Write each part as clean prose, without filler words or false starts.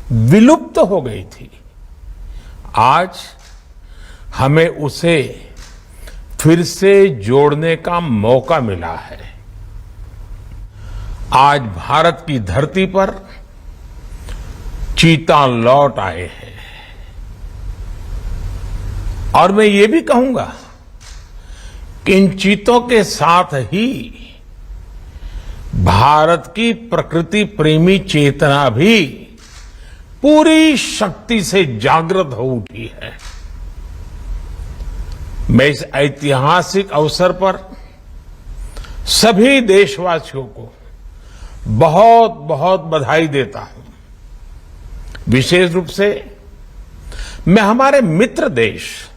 विलुप्त हो गई थी, आज हमें उसे फिर से जोड़ने का मौका मिला है। आज भारत की धरती पर चीता लौट आए हैं और मैं ये भी कहूंगा कि इन चीतों के साथ ही भारत की प्रकृति प्रेमी चेतना भी पूरी शक्ति से जागृत हो उठी है। मैं इस ऐतिहासिक अवसर पर सभी देशवासियों को बहुत बहुत बधाई देता हूं। विशेष रूप से मैं हमारे मित्र देश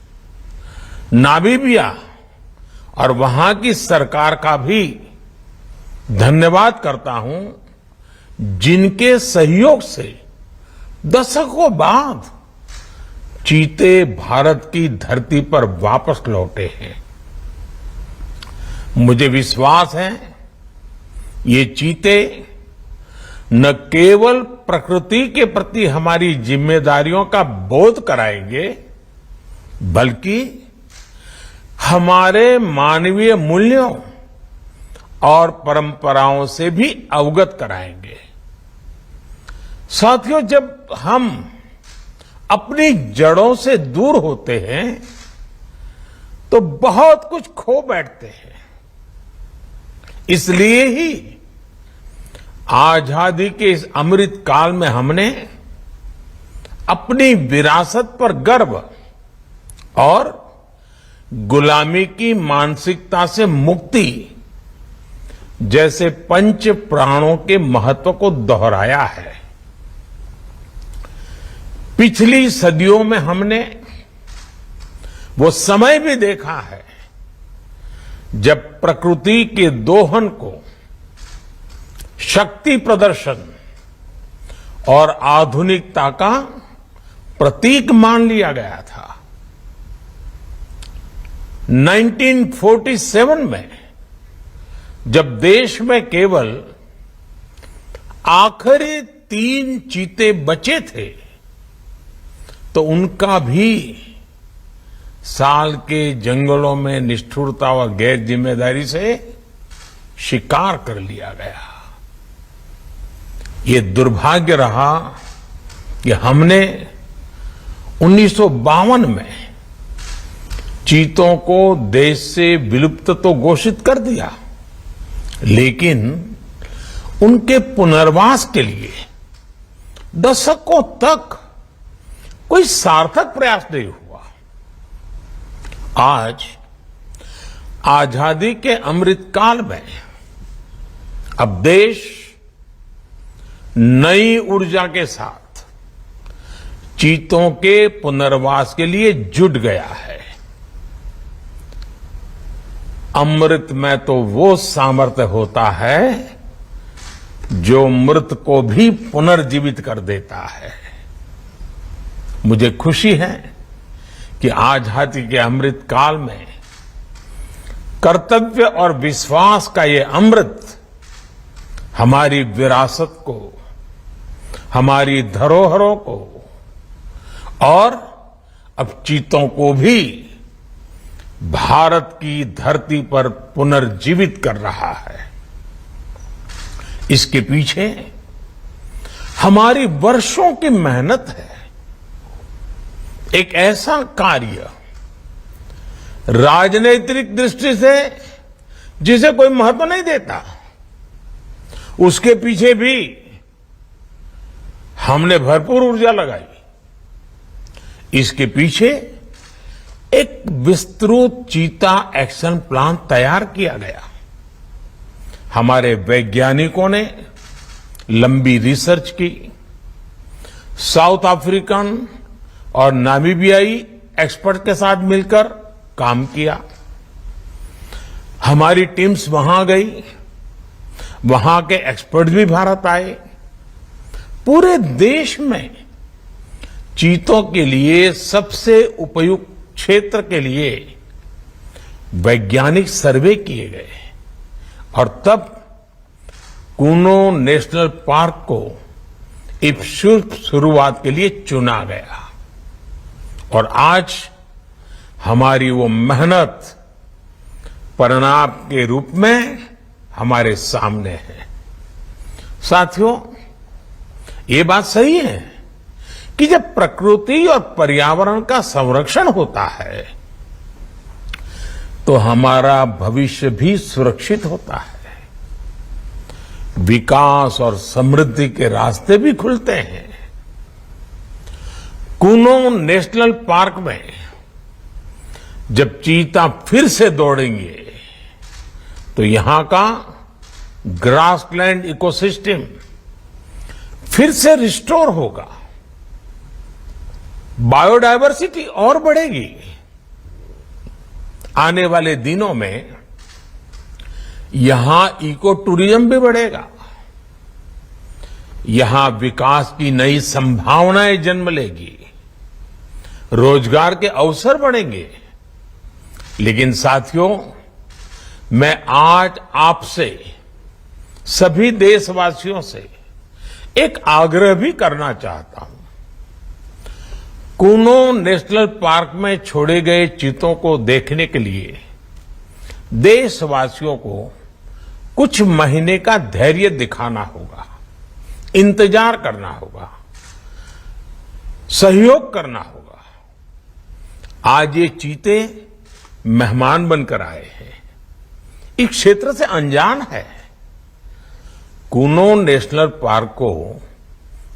नामीबिया और वहां की सरकार का भी धन्यवाद करता हूं, जिनके सहयोग से दशकों बाद चीते भारत की धरती पर वापस लौटे हैं। मुझे विश्वास है ये चीते न केवल प्रकृति के प्रति हमारी जिम्मेदारियों का बोध कराएंगे, बल्कि हमारे मानवीय मूल्यों और परंपराओं से भी अवगत कराएंगे। साथियों, जब हम अपनी जड़ों से दूर होते हैं तो बहुत कुछ खो बैठते हैं। इसलिए ही आजादी के इस अमृत काल में हमने अपनी विरासत पर गर्व और गुलामी की मानसिकता से मुक्ति जैसे पंच प्राणों के महत्व को दोहराया है। पिछली सदियों में हमने वो समय भी देखा है जब प्रकृति के दोहन को शक्ति प्रदर्शन और आधुनिकता का प्रतीक मान लिया गया था। 1947 में जब देश में केवल आखिरी 3 चीते बचे थे तो उनका भी साल के जंगलों में निष्ठुरता व गैर जिम्मेदारी से शिकार कर लिया गया। ये दुर्भाग्य रहा कि हमने 1952 में चीतों को देश से विलुप्त तो घोषित कर दिया, लेकिन उनके पुनर्वास के लिए दशकों तक कोई सार्थक प्रयास नहीं हुआ। आज आजादी के अमृत काल में अब देश नई ऊर्जा के साथ चीतों के पुनर्वास के लिए जुट गया है। अमृत में तो वो सामर्थ्य होता है जो मृत को भी पुनर्जीवित कर देता है। मुझे खुशी है कि आजादी के अमृत काल में कर्तव्य और विश्वास का ये अमृत हमारी विरासत को, हमारी धरोहरों को और अब चीतों को भी भारत की धरती पर पुनर्जीवित कर रहा है। इसके पीछे हमारी वर्षों की मेहनत है। एक ऐसा कार्य राजनीतिक दृष्टि से जिसे कोई महत्व नहीं देता, उसके पीछे भी हमने भरपूर ऊर्जा लगाई। इसके पीछे एक विस्तृत चीता एक्शन प्लान तैयार किया गया। हमारे वैज्ञानिकों ने लंबी रिसर्च की, साउथ अफ्रीकन और नामीबियाई एक्सपर्ट के साथ मिलकर काम किया। हमारी टीम्स वहां गई, वहां के एक्सपर्ट भी भारत आए। पूरे देश में चीतों के लिए सबसे उपयुक्त क्षेत्र के लिए वैज्ञानिक सर्वे किए गए और तब कूनो नेशनल पार्क को इस शुभ शुरुआत के लिए चुना गया और आज हमारी वो मेहनत परिणाम के रूप में हमारे सामने है। साथियों, ये बात सही है कि जब प्रकृति और पर्यावरण का संरक्षण होता है तो हमारा भविष्य भी सुरक्षित होता है, विकास और समृद्धि के रास्ते भी खुलते हैं। कूनो नेशनल पार्क में जब चीता फिर से दौड़ेंगे तो यहां का ग्रासलैंड इकोसिस्टम फिर से रिस्टोर होगा, बायोडायवर्सिटी और बढ़ेगी। आने वाले दिनों में यहां इको टूरिज्म भी बढ़ेगा, यहां विकास की नई संभावनाएं जन्म लेगी, रोजगार के अवसर बढ़ेंगे। लेकिन साथियों, मैं आज आपसे सभी देशवासियों से एक आग्रह भी करना चाहता हूं। कूनो नेशनल पार्क में छोड़े गए चीतों को देखने के लिए देशवासियों को कुछ महीने का धैर्य दिखाना होगा, इंतजार करना होगा, सहयोग करना होगा। आज ये चीते मेहमान बनकर आए हैं, इस क्षेत्र से अनजान है। कूनो नेशनल पार्क को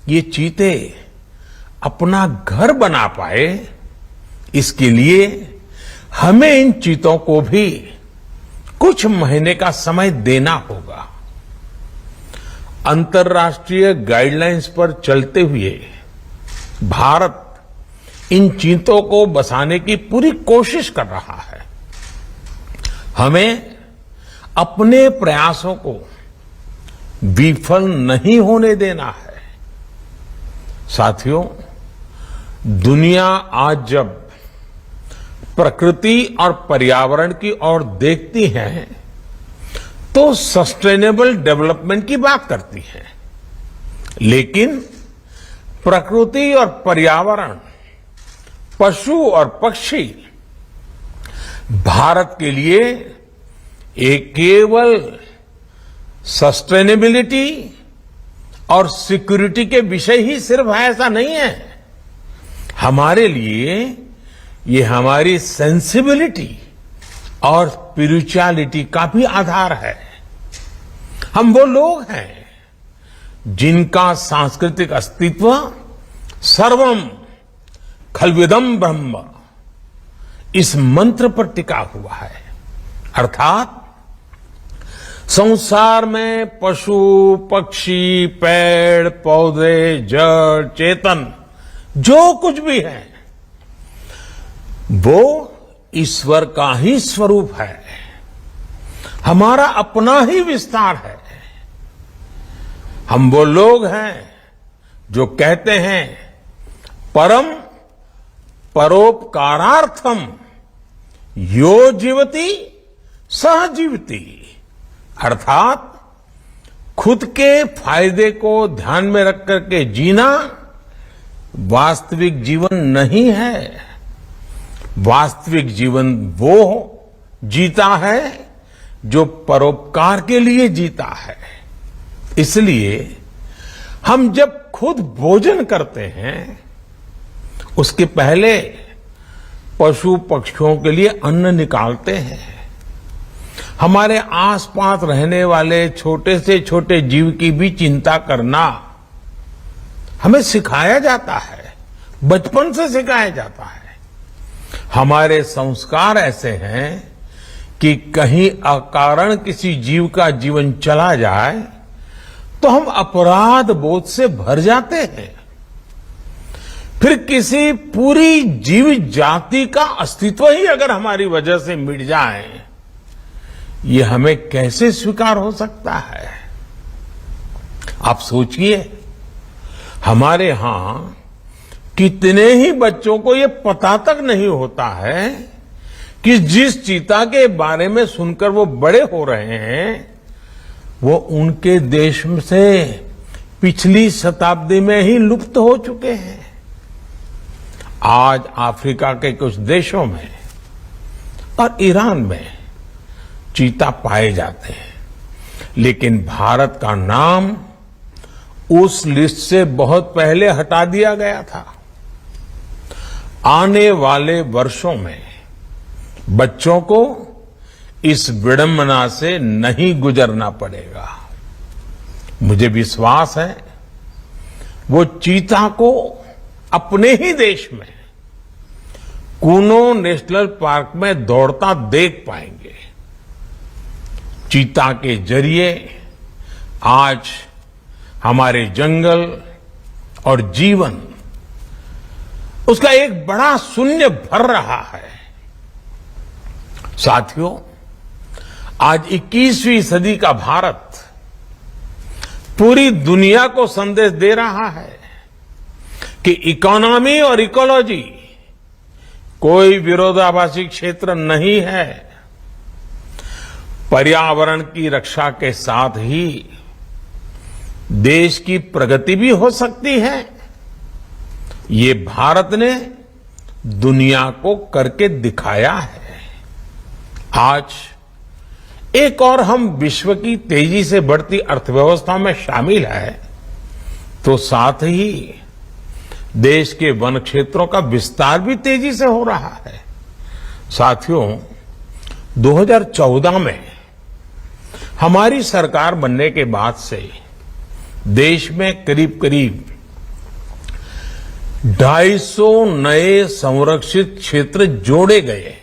ये चीते अपना घर बना पाए, इसके लिए हमें इन चीतों को भी कुछ महीने का समय देना होगा। अंतर्राष्ट्रीय गाइडलाइंस पर चलते हुए भारत इन चीतों को बसाने की पूरी कोशिश कर रहा है। हमें अपने प्रयासों को विफल नहीं होने देना है। साथियों, दुनिया आज जब प्रकृति और पर्यावरण की ओर देखती है तो सस्टेनेबल डेवलपमेंट की बात करती है, लेकिन प्रकृति और पर्यावरण, पशु और पक्षी भारत के लिए एक केवल सस्टेनेबिलिटी और सिक्योरिटी के विषय ही सिर्फ है, ऐसा नहीं है। हमारे लिए ये हमारी सेंसिबिलिटी और स्पिरिचुअलिटी का भी आधार है। हम वो लोग हैं जिनका सांस्कृतिक अस्तित्व सर्वम खलविदम ब्रह्म इस मंत्र पर टिका हुआ है। अर्थात संसार में पशु, पक्षी, पेड़, पौधे, जड़, चेतन जो कुछ भी है वो ईश्वर का ही स्वरूप है, हमारा अपना ही विस्तार है। हम वो लोग हैं जो कहते हैं परम परोपकारार्थम यो जीवति सह जीवति, अर्थात खुद के फायदे को ध्यान में रख करके जीना वास्तविक जीवन नहीं है। वास्तविक जीवन वो जीता है जो परोपकार के लिए जीता है। इसलिए हम जब खुद भोजन करते हैं उसके पहले पशु पक्षियों के लिए अन्न निकालते हैं। हमारे आसपास रहने वाले छोटे से छोटे जीव की भी चिंता करना हमें सिखाया जाता है, बचपन से सिखाया जाता है। हमारे संस्कार ऐसे हैं कि कहीं अकारण किसी जीव का जीवन चला जाए तो हम अपराध बोध से भर जाते हैं। फिर किसी पूरी जीव जाति का अस्तित्व ही अगर हमारी वजह से मिट जाए, ये हमें कैसे स्वीकार हो सकता है? आप सोचिए, हमारे यहां कितने ही बच्चों को ये पता तक नहीं होता है कि जिस चीता के बारे में सुनकर वो बड़े हो रहे हैं वो उनके देश से पिछली शताब्दी में ही लुप्त हो चुके हैं। आज अफ्रीका के कुछ देशों में और ईरान में चीता पाए जाते हैं, लेकिन भारत का नाम उस लिस्ट से बहुत पहले हटा दिया गया था। आने वाले वर्षों में बच्चों को इस विडंबना से नहीं गुजरना पड़ेगा। मुझे विश्वास है वो चीता को अपने ही देश में कूनो नेशनल पार्क में दौड़ता देख पाएंगे। चीता के जरिए आज हमारे जंगल और जीवन उसका एक बड़ा शून्य भर रहा है। साथियों, आज 21वीं सदी का भारत पूरी दुनिया को संदेश दे रहा है कि इकोनॉमी और इकोलॉजी कोई विरोधाभासी क्षेत्र नहीं है। पर्यावरण की रक्षा के साथ ही देश की प्रगति भी हो सकती है। ये भारत ने दुनिया को करके दिखाया है। आज एक और हम विश्व की तेजी से बढ़ती अर्थव्यवस्था में शामिल है, तो साथ ही देश के वन क्षेत्रों का विस्तार भी तेजी से हो रहा है। साथियों, 2014 में हमारी सरकार बनने के बाद से देश में करीब करीब 250 नए संरक्षित क्षेत्र जोड़े गए।